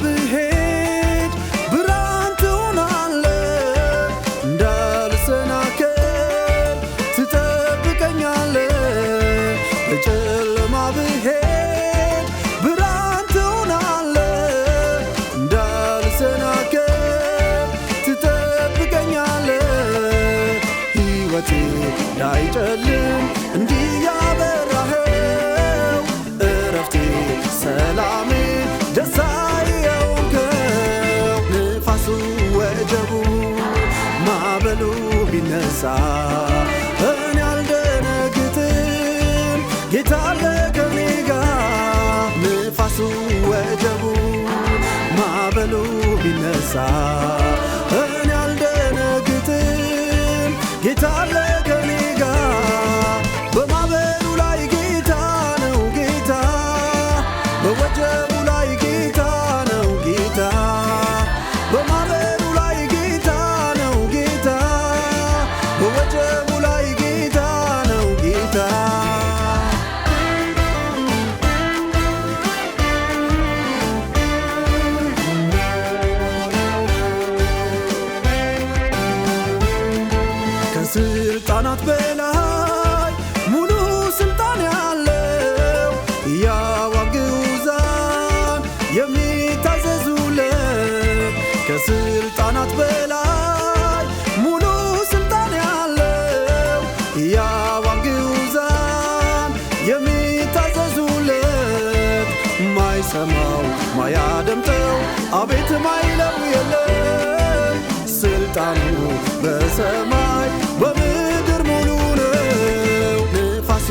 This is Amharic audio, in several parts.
ብሄድ ብርሃን ትሆናለህ እንዳልሰናከል ትጠብቀኛለህ በጨለማ ብሄድ ብርሃን ትሆናለህ እንዳልሰናከል ትጠብቀኛለህ ሕይወቴ እንዳይጨልም እንዲህ ያበራኸው እረፍቴ ሰላሜ ደስታዬ የሆንከው ንፋሱ ወጀቡ ማዕበሉ ቢነሳ እኔ አልደነግጥም ጌታ አለ ከኔ ጋር ንፋሱ ወጀቡ ማዕበሉ ቢነሳ እኔ አልደነግጥም ጌታ አለ ከኔ ጋር በማዕበሉ ላይ ጌታ ነው ጌታ በወጀቡ ላይ ጌታ ነው ጌታ በማዕበሉ ላይ ጌታ ነው ጌታ በወጀቡ ላይ ጌታ ነው ጌታ ከስልጣናት በላይ ሙሉ ስልጣን ያለው ያዋን ግዑዛን የሚታዘዙለት ከስልጣናት በላይ ሙሉ ስልጣን ያለው ያዋን ግዑዛን የሚታዘዙለት ማይሰማው ማያደምጠው አቤት ማይለው የለም ስልጣኑ በሰማይ በምድር ሙሉ ነው ንፋሱ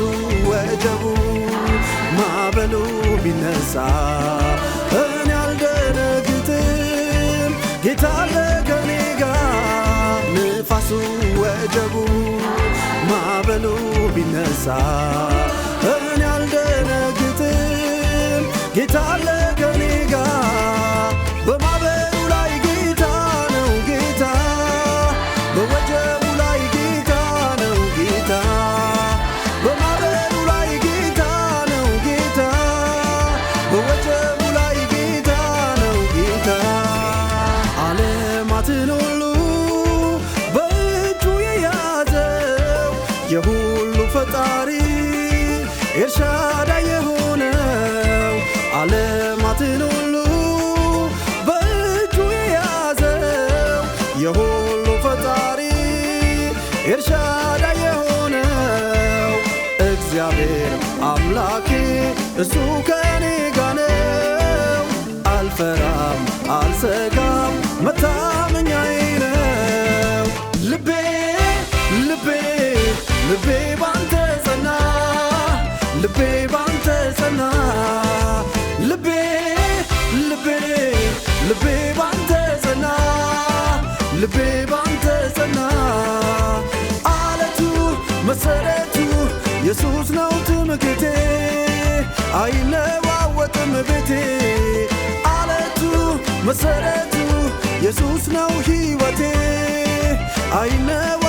ወጀቡ ማዕበሉ ቢነሳ እኔ አልደነግጥም ጌታ አለ ከኔ ጋር ንፋሱ ወጀቡ ማዕበሉ ቢነሳ እኔ አልደነግጥም ጌታ አለ ከኔ ጋር በማዕበሉ ላይ ጌታ ነው ጌታ በወጀቡ ላይ ጌታ ነው ጌታ በማዕበሉ ላይ ጌታ ነው ጌታ በወጀቡ ላይ ጌታ ነው ጌታ ዓለማትን ሁሉ በእጁ የያዘው የሁሉ ፈጣሪ ኤልሻዳይ የሆነው ዓለማትን ሁሉ በእጁ የያዘው የሁሉ ፈጣሪ ኤልሻዳይ የሆነው እግዚአብሔር አምላኬ እሱ ከኔ ጋር ነው አልፈራም አልሰጋም መታመኛዬ ነው ልቤ ልቤ ልቤ ባንተ ጸና ልቤ ባንተ ጸና ልቤ ልቤ ልቤ ባንተ ጸና ልቤ ባንተ ጸና አለቱ መሰረቱ ኢየሱስ ነው ትምክህቴ አይለዋወጥም ቤቴ አለቱ መሰረቱ ኢየሱስ ነው ሕይወቴ አይለዋወጥም